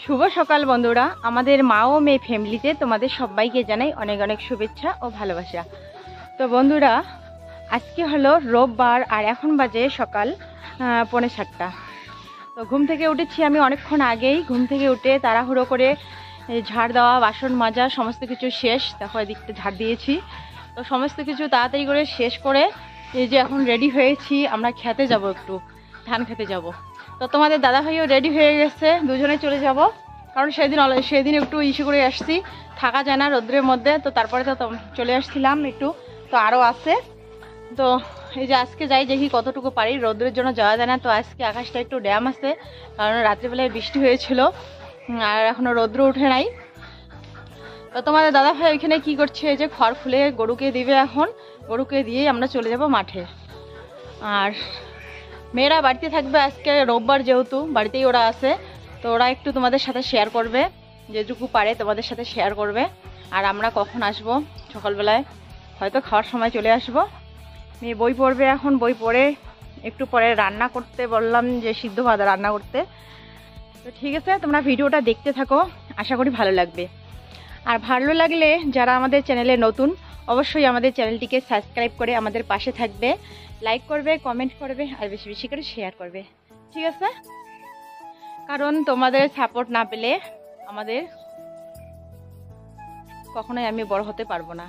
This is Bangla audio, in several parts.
শুভ সকাল বন্ধুরা, আমাদের মা ও মেয়ে ফ্যামিলিতে তোমাদের সবাইকে জানাই অনেক অনেক শুভেচ্ছা ও ভালোবাসা। তো বন্ধুরা, আজকে হলো রোববার আর এখন বাজে সকাল 6:45। তো ঘুম থেকে উঠেছি আমি অনেকক্ষণ আগেই। ঘুম থেকে উঠে তাড়াহুড়ো করে ঝাড় দেওয়া, বাসন মাজা সমস্ত কিছু শেষ। দেখো এদিকটা ঝাড় দিয়েছি। তো সমস্ত কিছু তাড়াতাড়ি করে শেষ করে এই যে এখন রেডি হয়েছি, আমরা খেতে যাব, একটু ধান খেতে যাব। তো তোমাদের দাদাভাইও রেডি হয়ে গেছে, দুজনে চলে যাব। কারণ সেদিন একটু ইস্যু করে আসছি, থাকা যায় না রোদ্রের মধ্যে। তো তারপরে তো চলে আসছিলাম একটু, তো আরও আছে। তো এই যে আজকে যাই, দেখি কতটুকু পারি। রোদ্রের জন্য যাওয়া যায় না। তো আজকে আকাশটা একটু ড্যাম আছে, কারণ রাত্রিবেলায় বৃষ্টি হয়েছিল আর এখনও রোদ্র উঠে নাই। তো তোমাদের দাদাভাই ওইখানে কি করছে, এই যে খড় খুলে গরুকে দিবে। এখন গরুকে দিয়েই আমরা চলে যাব মাঠে। আর মেয়েরা বাড়িতে থাকবে, আজকে রোববার যেহেতু বাড়িতেই ওরা আছে। তো ওরা একটু তোমাদের সাথে শেয়ার করবে, যেটুকু পারে তোমাদের সাথে শেয়ার করবে। আর আমরা কখন আসব, সকালবেলায় হয়তো খাওয়ার সময় চলে আসব। মেয়ে বই পড়বে, এখন বই পড়ে একটু পরে রান্না করতে বললাম, যে সিদ্ধ ভাত রান্না করতে। তো ঠিক আছে, তোমরা ভিডিওটা দেখতে থাকো, আশা করি ভালো লাগবে। আর ভালো লাগলে যারা আমাদের চ্যানেলে নতুন, অবশ্যই আমাদের চ্যানেলটিকে সাবস্ক্রাইব করে আমাদের পাশে থাকবে, লাইক করবে, কমেন্ট করবে আর বেশি বেশি করে শেয়ার করবে, ঠিক আছে? কারণ তোমাদের সাপোর্ট না পেলে আমাদের কখনোই আমি বড় হতে পারবো না।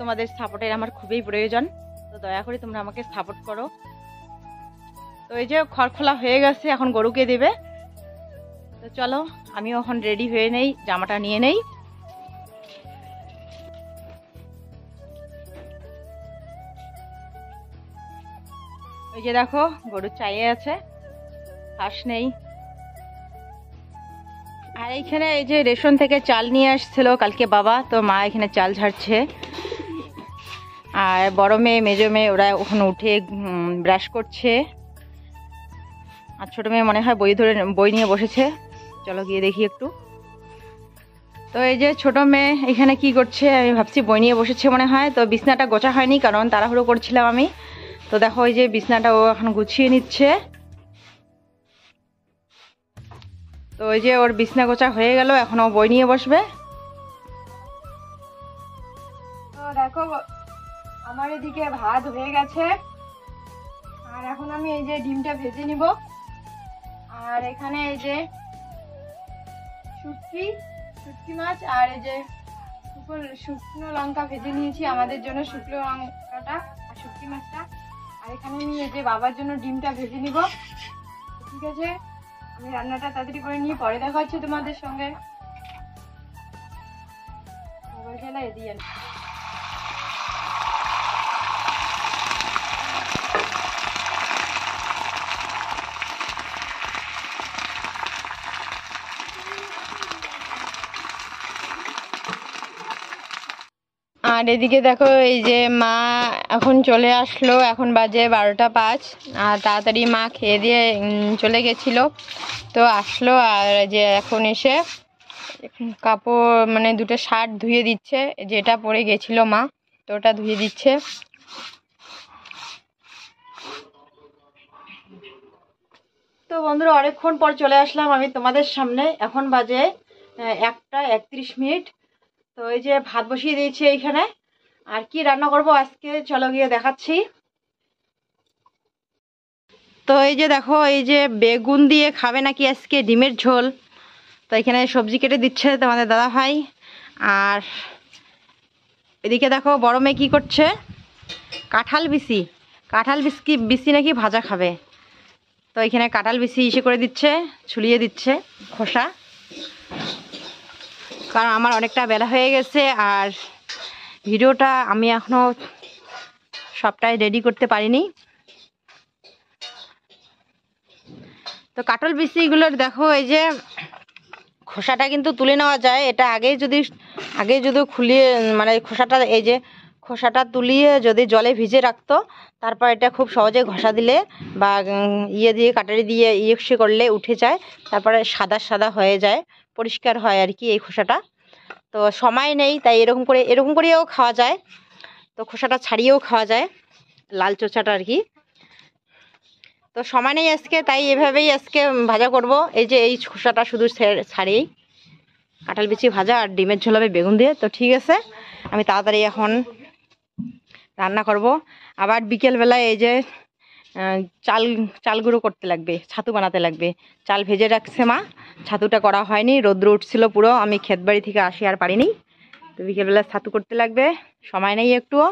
তোমাদের সাপোর্টের আমার খুবই প্রয়োজন। তো দয়া করে তোমরা আমাকে সাপোর্ট করো। তো এই যে খড় খোলা হয়ে গেছে, এখন গরুকে দেবে। তো চলো আমিও এখন রেডি হয়ে নেই, জামাটা নিয়ে নেই। ওই যে দেখো গরু চাইয়ে আছে, ঘাস নেই। আর এইখানে এই যে রেশন থেকে চাল নিয়ে আসছিল কালকে বাবা, তো মা এখানে চাল ঝাড়ছে। আর বড় মেয়ে, মেজো মেয়ে ওরা ওখানে উঠে ব্রাশ করছে। আর ছোট মেয়ে মনে হয় বই নিয়ে বসেছে। চলো গিয়ে দেখি একটু। তো এই যে ছোট মেয়ে এখানে কি করছে, আমি ভাবছি বই নিয়ে বসেছে মনে হয়। তো বিছনাটা গোছা হয়নি, কারণ তাড়াহুড়ো করছিলাম আমি। তো দেখো এই যে বিছনাটা ও এখন গুছিয়ে নিচ্ছে। তো ওই যে ওর বিছনা গোছা হয়ে গেল, এখন ও বই নিয়ে বসবে। তো দেখো আমার এদিকে ভাত হয়ে গেছে। আর এখন আমি এই যে ডিমটা ভেজে নিব। আর এখানে এই যে শুটকি মাছ আর এই যে শুকনো লঙ্কা ভেজে নিয়েছি আমাদের জন্য, শুকনো লঙ্কাটা আর শুটকি মাছটা। আর এখানে আমি এই যে বাবার জন্য ডিমটা ভেজে নিব। ঠিক আছে, আমি রান্নাটা তাড়াতাড়ি করে নিয়ে পরে দেখা হচ্ছে তোমাদের সঙ্গে। মোবাইল খেলা এদিকে আর এদিকে দেখো এই যে মা এখন চলে আসলো, এখন বাজে 12টা 5। আর তাড়াতাড়ি মা খেয়ে দিয়ে চলে গেছিল, তো আসলো। আর যে এখন এসে কাপড় মানে দুটো শার্ট ধুয়ে দিচ্ছে, যেটা পরে গেছিল মা, তো ওটা ধুয়ে দিচ্ছে। তো বন্ধুরা, অনেকক্ষণ পর চলে আসলাম আমি তোমাদের সামনে। এখন বাজে 1টা 31। তো এই যে ভাত বসিয়ে দিয়েছি এইখানে। আর কি রান্না করব আজকে চলো গিয়ে দেখাচ্ছি। তো এই যে দেখো, এই যে বেগুন দিয়ে খাবে নাকি আজকে ডিমের ঝোল। তো এখানে সবজি কেটে দিচ্ছে তোমাদের দাদা ভাই। আর এদিকে দেখো বড় মেয়ে কি করছে, কাঁঠাল বিচি নাকি ভাজা খাবে। তো এখানে কাঁঠাল বিচি ইসে করে দিচ্ছে, ছুলিয়ে দিচ্ছে খোসা। কারণ আমার অনেকটা বেলা হয়ে গেছে, আর ভিডিওটা আমি এখনো সবটাই রেডি করতে পারিনি। তো কাঁঠাল বিচিগুলোর দেখো এই যে খোসাটা কিন্তু তুলে নেওয়া যায়। এটা আগে যদি খুলিয়ে মানে খোসাটা তুলিয়ে যদি জলে ভিজে রাখতো, তারপর এটা খুব সহজে ঘষা দিলে বা দিয়ে কাটারি দিয়ে ইয়ে করলে উঠে যায়। তারপরে সাদা সাদা হয়ে যায়, পরিষ্কার হয় আর কি এই খোসাটা। তো সময় নেই, তাই এরকম করেও খাওয়া যায়। তো খোসাটা ছাড়িয়েও খাওয়া যায়, লাল চোচাটা আর কি। তো সময় নেই আজকে, তাই এভাবেই আজকে ভাজা করব। এই যে এই খোসাটা শুধু ছাড়িয়েই কাঁঠাল বিচি ভাজা আর ডিমের ঝোল হবে বেগুন দিয়ে। তো ঠিক আছে, আমি তাড়াতাড়ি এখন রান্না করব। আবার বিকেলবেলায় এই যে চাল চাল গুঁড়ো করতে লাগবে, ছাতু বানাতে লাগবে। চাল ভেজে রাখছে মা, ছাতুটা করা হয়নি, রৌদ্র উঠছিল পুরো, আমি ক্ষেত বাড়ি থেকে আসি আর পারিনি। তো বিকেলবেলা ছাতু করতে লাগবে, সময় নেই একটুও।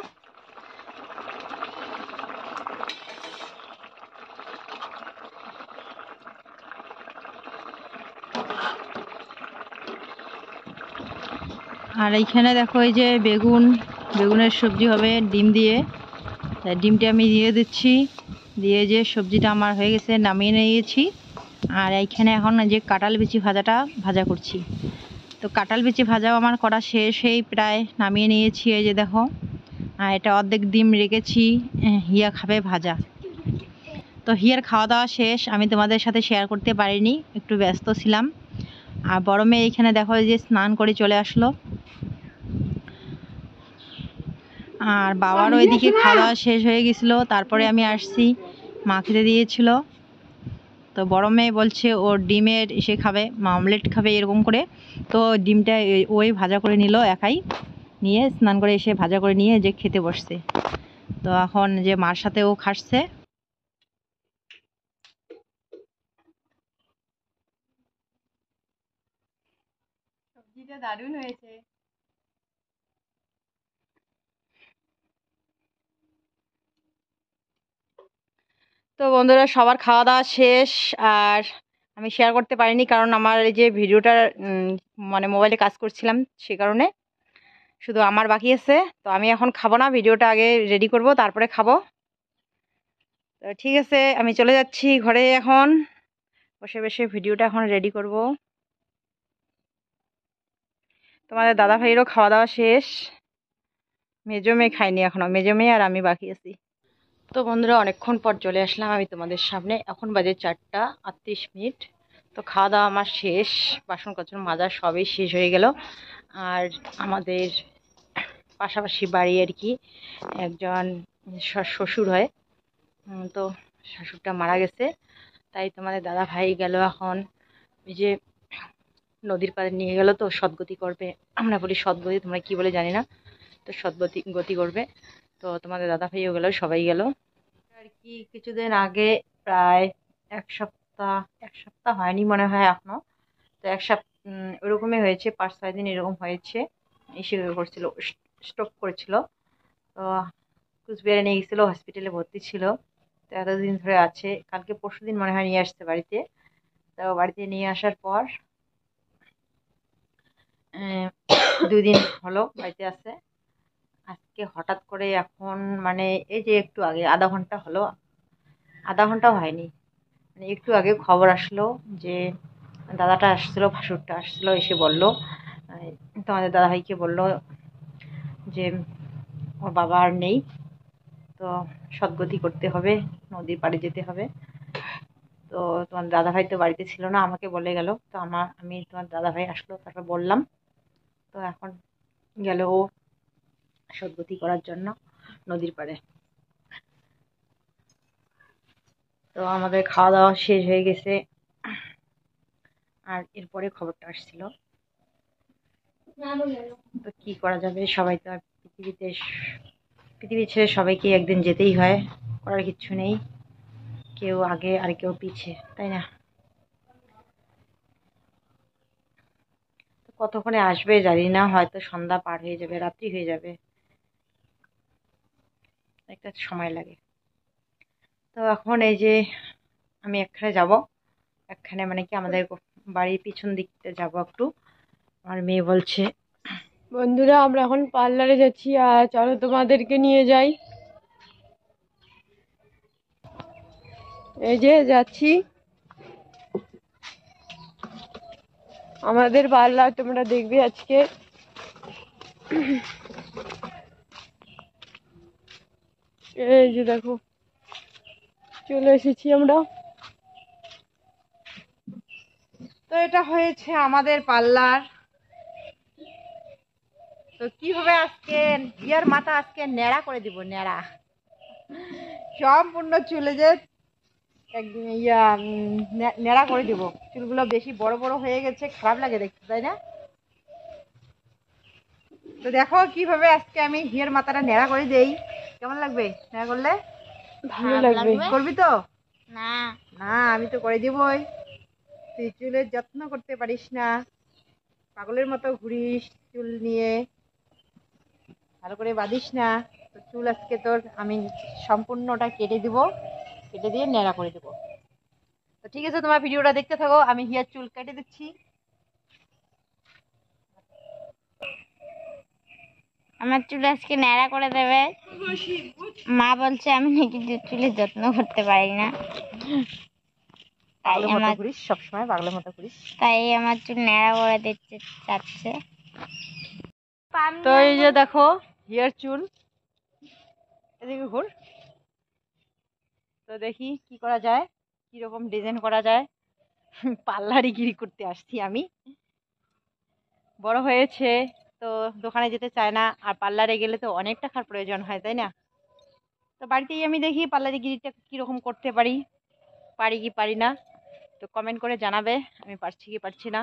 আর এইখানে দেখো এই যে বেগুনের সবজি হবে ডিম দিয়ে। তাই ডিমটা আমি দিয়ে দিচ্ছি, দিয়ে যে সবজিটা আমার হয়ে গেছে নামিয়ে নিয়েছি। আর এইখানে এখন যে কাঁঠাল বিচি ভাজাটা ভাজা করছি। তো কাঁঠাল বিচি ভাজাও আমার করা শেষ, এই প্রায় নামিয়ে নিয়েছি। এই যে দেখো, আর এটা অর্ধেক ডিম রেখেছি, হিয়া খাবে ভাজা। তো হিয়ার খাওয়া দাওয়া শেষ, আমি তোমাদের সাথে শেয়ার করতে পারিনি, একটু ব্যস্ত ছিলাম। আর বড় মেয়ে এইখানে দেখো যে স্নান করে চলে আসলো। আর বাবারও এদিকে খাওয়া দাওয়া শেষ হয়ে গেছিলো, তারপরে আমি আসছি, মা খেতে দিয়েছিল। তো বড় মেয়ে বলছে ওর ডিমের এসে খাবে, অমলেট খাবে এরকম করে। তো ডিমটা ওই ভাজা করে নিল একাই, নিয়ে স্নান করে এসে ভাজা করে নিয়ে যে খেতে বসছে। তো এখন যে মার সাথে ও খাচ্ছে। সবজিটা দারুণ হয়েছে। তো বন্ধুরা সবার খাওয়া দাওয়া শেষ, আর আমি শেয়ার করতে পারিনি কারণ আমার এই যে ভিডিওটা মানে মোবাইলে কাজ করছিলাম, সে কারণে শুধু আমার বাকি আছে। তো আমি এখন খাবো না, ভিডিওটা আগে রেডি করব তারপরে খাবো। তো ঠিক আছে, আমি চলে যাচ্ছি ঘরে, এখন বসে বসে ভিডিওটা এখন রেডি করব। তোমাদের দাদা ভাইয়েরও খাওয়া দাওয়া শেষ, মেজো মেয়ে খাইনি এখনো, মেজো মেয়ে আর আমি বাকি আছি। তো বন্ধুরা অনেকক্ষণ পর চলে আসলাম আমি তোমাদের সামনে, এখন বাজে 4টা 38 মিনিট। তো খাওয়া দাওয়া আমার শেষ, বাসন কোসন মাজা সবই শেষ হয়ে গেল। আর আমাদের পাশাপাশি বাড়ি আর কি একজন শ্বশুর হয়, তো শ্বশুরটা মারা গেছে। তাই তোমাদের দাদা ভাই গেল এখন ওই যে নদীর পাড়ে নিয়ে গেল, তো সদ্গতি করবে। আমরা বলি সদ্গতি, তোমরা কি বলে জানি না। তো সদ্গতি করবে। তো তোমাদের দাদা ভাইও গেল, সবাই গেল আর কি। কিছুদিন আগে প্রায় এক সপ্তাহ হয়নি মনে হয় এখনো, তো এক সপ্তাহ ওরকমই হয়েছে, 5-6 দিন এরকম হয়েছে। এসে করছিল, স্ট্রোক করেছিল। তো কুচবিহারে নিয়ে গেছিলো, হসপিটালে ভর্তি ছিল। তো এতদিন ধরে আছে, কালকে পরশুদিন মনে হয় নিয়ে আসতে বাড়িতে। তো বাড়িতে নিয়ে আসার পর 2 দিন হলো বাড়িতে আছে। আজকে হঠাৎ করে এখন মানে এই যে একটু আগে আধা ঘন্টাও হয়নি, মানে একটু আগে খবর আসলো যে দাদাটা আসছিল, ভাসুরটা আসছিল, এসে বলল, তোমাদের দাদাভাইকে বলল যে ওর বাবা আর নেই, তো সদ্গতি করতে হবে, নদীর পাড়ে যেতে হবে। তো তোমার দাদাভাই তো বাড়িতে ছিল না, আমাকে বলে গেল। তো আমি তোমার দাদাভাই আসলো, তারপর বললাম। তো এখন গেল ও সদ্গতি করার জন্য নদীর পাড়ে। তো আমাদের খাওয়া দাওয়া শেষ হয়ে গেছে, আর এরপরে খবরটা আসছিল। তো কি করা যাবে, সবাই তো আর পৃথিবী ছেড়ে সবাইকে একদিন যেতেই হয়, করার কিচ্ছু নেই, কেউ আগে আর কেউ পিছে, তাই না? কতক্ষণে আসবে জানি না, হয়তো সন্ধ্যা পার হয়ে যাবে, রাত্রি হয়ে যাবে, একটা সময় লাগে। তো এখন এই যে আমি একখানে যাব, একখানে মানে কি আমাদের বাড়ির পিছন দিকতে যাব একটু। আমার মেয়ে বলছে, বন্ধুরা আমরা এখন পার্লারে যাচ্ছি, আর চলো তোমাদেরকে নিয়ে যাই। এই যে যাচ্ছি আমাদের পার্লার, তোমরা দেখবে আজকে। এই যে দেখো চলে এসেছি আমরা। তো এটা হয়েছে আমাদের পার্লার। তো কি হবে আজকে, বিয়ের মাথা আজকে ন্যাড়া করে দিব, ন্যাড়া সম্পূর্ণ চুলে যে একদিন নেড়া করে দেবো। চুলগুলো বেশি বড় বড় হয়ে গেছে, খারাপ লাগে দেখতে, তাই না? তো দেখো কিভাবে আজকে আমি হিয়ার মাথাটা নেড়া করে দেই। কেমন লাগবে নেড়া করলে? ভালো লাগবে। করবি তো? না, না, আমি তো করে দিবই। তুই চুলের যত্ন করতে পারিস না, পাগলের মতো ঘুরিস চুল নিয়ে, ভালো করে বাঁধিস না। তো চুল আজকে তোর আমি সম্পূর্ণটা কেটে দিব, কেটে দিয়ে নেড়া করে দেবো। তো ঠিক আছে, তোমার ভিডিওটা দেখতে থাকো, আমি হিয়ার চুল কেটে দিচ্ছি। আমার চুল আজকে ন্যাড়া করে দেবে। মা বলছে আমি নাকি চুলের যত্ন করতে পারি না, তাই পাগলের মতো আমার ঘুরিস, সবসময় পাগলের মতো ঘুরিস। চুল ন্যাড়া করে দিতে চাচ্ছে। তো এই যে দেখো হিয়ার চুল, এদিকে ঘুর। তো দেখি কি করা যায়, কিরকম ডিজাইন করা যায়। পার্লারে গিরি করতে আসছি আমি। বড় হয়েছে তো দোকানে যেতে চায় না, আর পার্লারে গেলে তো অনেক টাকার প্রয়োজন হয়, তাই না? তো বাড়িতেই আমি দেখি পার্লারে গিরিটা কিরকম করতে পারি, পারি কি পারি না। তো কমেন্ট করে জানাবে আমি পারছি কি পারছি না।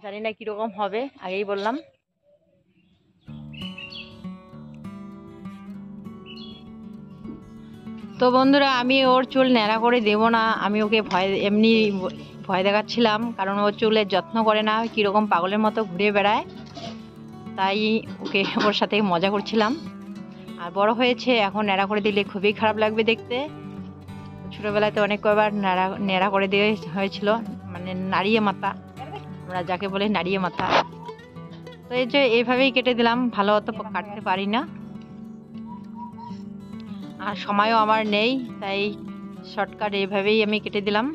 জানি না কিরকম হবে, আগেই বললাম। তো বন্ধুরা, আমি ওর চুল ন্যাড়া করে দেব না, আমি ওকে এমনি ভয় দেখাচ্ছিলাম, কারণ ওর চুলের যত্ন করে না, কীরকম পাগলের মতো ঘুরে বেড়ায়, তাই ওকে ওর সাথে মজা করছিলাম। আর বড় হয়েছে, এখন ন্যাড়া করে দিলে খুবই খারাপ লাগবে দেখতে। ছোটোবেলায় তো অনেক কয়বার ন্যাড়া করে দেওয়া হয়েছিল, মানে নাড়িয়ে মাথা, আমরা যাকে বলে নাড়িয়ে মাথা। তো এই যে এইভাবেই কেটে দিলাম, ভালো অত কাটতে পারি না, আর সময়ও আমার নেই, তাই শর্টকাট এইভাবেই আমি কেটে দিলাম।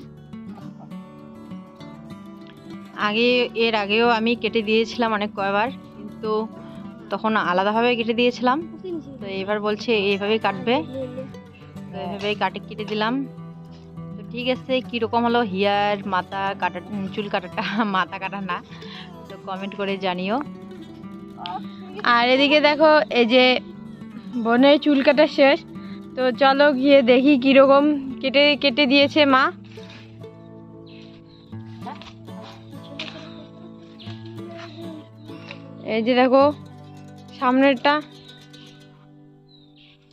এর আগেও আমি কেটে দিয়েছিলাম অনেক কয়বার, কিন্তু তখন আলাদাভাবে কেটে দিয়েছিলাম। তো এবার বলছে এইভাবেই কাটবে, তো এইভাবেই কেটে দিলাম। তো ঠিক আছে, কীরকম হলো হেয়ার মাথা কাটা, চুল কাটাটা, মাথা কাটা না, তো কমেন্ট করে জানিও। আর এদিকে দেখো, এই যে বোনের চুল কাটা শেষ। তো চলো গিয়ে দেখি কিরকম কেটে কেটে দিয়েছে মা। এই যে দেখো সামনেরটা।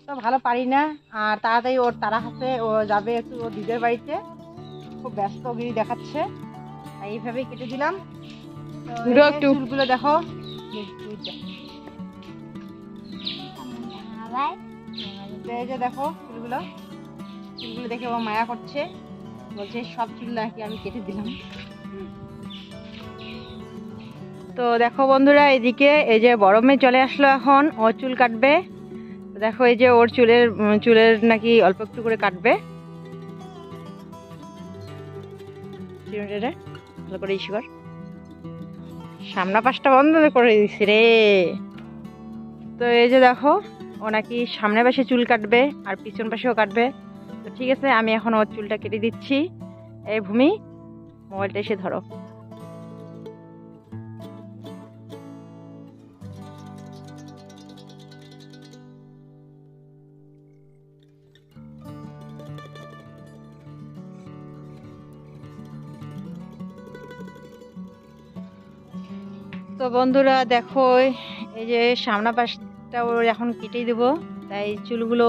তো ভালো পারি না, আর তাড়াতাড়ি ওর তারা হাতে ও যাবে একটু ওর দিদির বাড়িতে, খুব ব্যস্তগিরি দেখাচ্ছে, তাই এইভাবেই কেটে দিলাম। তো এই ঘুরো যে একটু। চুলগুলো দেখো, তো এই যে দেখো চুলগুলো, চুলগুলো দেখে ও মায়া করছে, বলছে সব চুল নাকি আমি কেটে দিলাম। তো দেখো বন্ধুরা, এদিকে এই যে বড় মেয়ে চলে আসলো, এখন ও চুল কাটবে। তো দেখো এই যে ওর চুলের নাকি অল্প একটু করে কাটবে, ভালো করে ইস্যু কর। সামনা পাশটা বন্ধ করে দিছি রে। তো এই যে দেখো ও নাকি সামনে পাশে চুল কাটবে আর পিছন পাশেও কাটবে। তো ঠিক আছে, আমি এখন ওর চুলটা কেটে দিচ্ছি। এই ভূমি, মোবাইলটা এসে ধরো। তো বন্ধুরা দেখো, এই যে সামনা পাশটা ওর এখন কেটে দেবো, তাই চুলগুলো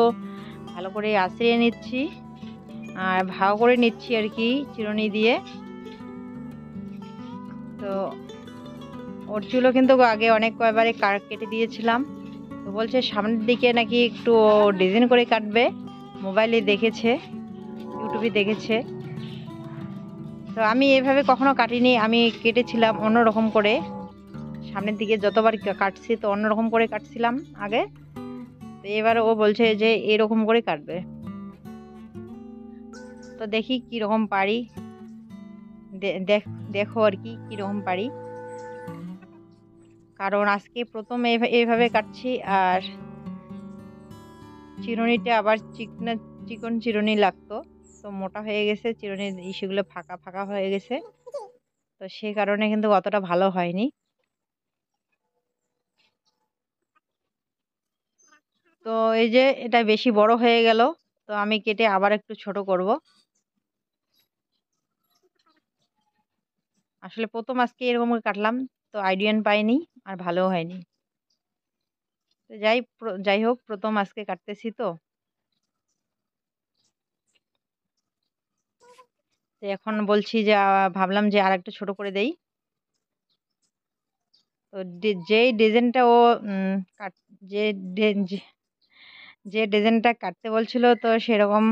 ভালো করে আঁচড়িয়ে নিচ্ছি আর ভাও করে নিচ্ছি আর কি, চিরুনি দিয়ে। তো ওর চুলও কিন্তু আগে অনেক কয়বারে কেটে দিয়েছিলাম। তো বলছে সামনের দিকে নাকি একটু ডিজাইন করে কাটবে, মোবাইলে দেখেছে, ইউটিউবে দেখেছে। তো আমি এভাবে কখনো কাটিনি, আমি কেটেছিলাম অন্যরকম করে, সামনের দিকে যতবার কাটছি তো অন্যরকম করে কাটছিলাম আগে। তো এবার ও বলছে যে এরকম করে কাটবে। তো দেখি কীরকম পারি, দেখো আর কি কীরকম পারি, কারণ আজকে প্রথম এইভাবে কাটছি। আর চিরুনিটা আবার চিকন চিরুনি লাগতো, তো মোটা হয়ে গেছে চিরুনির ইসেগুলো, ফাঁকা ফাঁকা হয়ে গেছে, তো সেই কারণে কিন্তু অতটা ভালো হয়নি। তো এই যে এটা বেশি বড় হয়ে গেল, তো আমি কেটে আবার একটু ছোট করব। আসলে প্রথম আজকে এরকম করে কাটলাম, তো আইডিয়ান পাইনি আর ভালোও হয়নি। তো যাই হোক, প্রথম আজকে কাটতেছি তো। তো এখন বলছি যে ভাবলাম যে আর একটু ছোট করে দেই। তো যেই ডিজাইনটা ও কাট যে যে ডিজাইনটা কাটতে বলছিল, তো সেরকম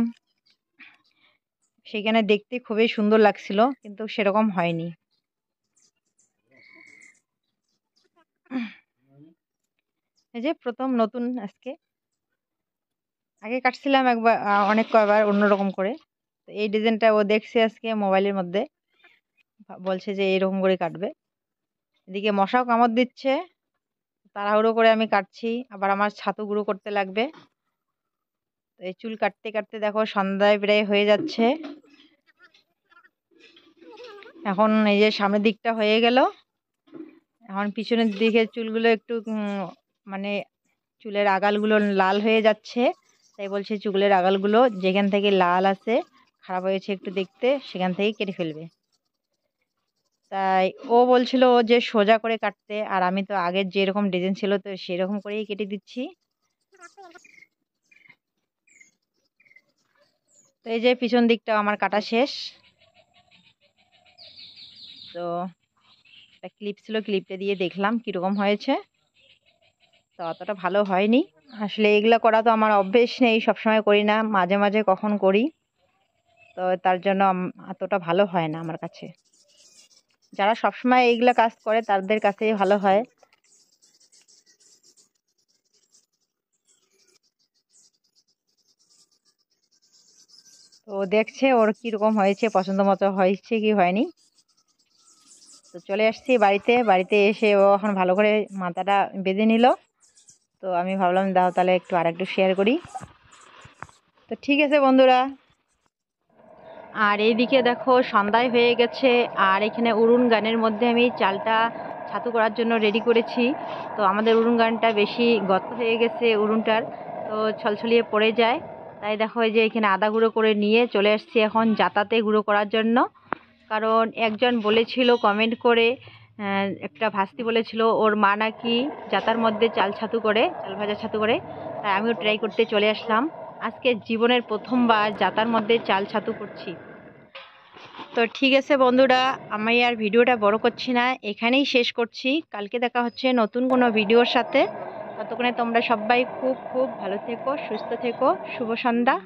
সেখানে দেখতে খুবই সুন্দর লাগছিল, কিন্তু সেরকম হয়নি। এই যে প্রথম নতুন আজকে, আগে কাটছিলাম একবার, অনেক কয়বার অন্যরকম করে। তো এই ডিজাইনটা ও দেখছে আজকে মোবাইলের মধ্যে, বলছে যে এরকম করে কাটবে। এদিকে মশাও কামড় দিচ্ছে, তাড়াহুড়ো করে আমি কাটছি, আবার আমার ছাতু গুঁড়ো করতে লাগবে। তো এই চুল কাটতে কাটতে দেখো সন্ধ্যায় প্রায় হয়ে যাচ্ছে। এখন এই যে সামনের দিকটা হয়ে গেল, এখন পিছনের দিকে চুলগুলো একটু মানে চুলের আগালগুলো লাল হয়ে যাচ্ছে। তাই বলছে চুলের আগালগুলো যেখান থেকে লাল আছে, খারাপ হয়েছে একটু দেখতে, সেখান থেকেই কেটে ফেলবে। তাই ও বলছিল যে সোজা করে কাটতে, আর আমি তো আগের যেরকম ডিজাইন ছিল তো সেরকম করেই কেটে দিচ্ছি। তো এই যে পিছন দিকটা আমার কাটা শেষ। তো একটা ক্লিপ ছিল, ক্লিপটা দিয়ে দেখলাম কিরকম হয়েছে। তো অতটা ভালো হয়নি। আসলে এগুলা করা তো আমার অভ্যেস নেই, সবসময় করি না, মাঝে মাঝে কখন করি। তো তার জন্য এতটা ভালো হয় না আমার কাছে। যারা সবসময় এইগুলা কাজ করে তাদের কাছেই ভালো হয়। তো দেখছে ওর কীরকম হয়েছে, পছন্দ মতো হয়েছে কি হয়নি। তো চলে আসছি বাড়িতে, বাড়িতে এসে ও এখন ভালো করে মাথাটা বেঁধে নিল। তো আমি ভাবলাম দাও তাহলে একটু আরেকটু শেয়ার করি। তো ঠিক আছে বন্ধুরা। আর এইদিকে দেখো সন্ধ্যায় হয়ে গেছে, আর এখানে উড়ন গানের মধ্যে আমি চালটা ছাতু করার জন্য রেডি করেছি। তো আমাদের উড়ন গানটা বেশি গর্ত হয়ে গেছে উড়নটার, তো ছলছলিয়ে পড়ে যায়। তাই দেখো এই যে এখানে আদা গুঁড়ো করে নিয়ে চলে আসছি এখন জাতাতে গুঁড়ো করার জন্য। কারণ একজন বলেছিল কমেন্ট করে, একটা ভাস্তি বলেছিল ওর মা নাকি জাতার মধ্যে চাল ছাতু করে, চাল ভাজা ছাতু করে। তাই আমিও ট্রাই করতে চলে আসলাম। আজকে জীবনের প্রথমবার জাতার মধ্যে চাল ছাতু করছি। তো ঠিক আছে বন্ধুরা, আমি আর ভিডিওটা বড় করছি না, এখানেই শেষ করছি। কালকে দেখা হচ্ছে নতুন কোনো ভিডিওর সাথে। ততক্ষণে তোমরা সবাই খুব খুব ভালো থেকো, সুস্থ থেকো। শুভ সন্ধ্যা।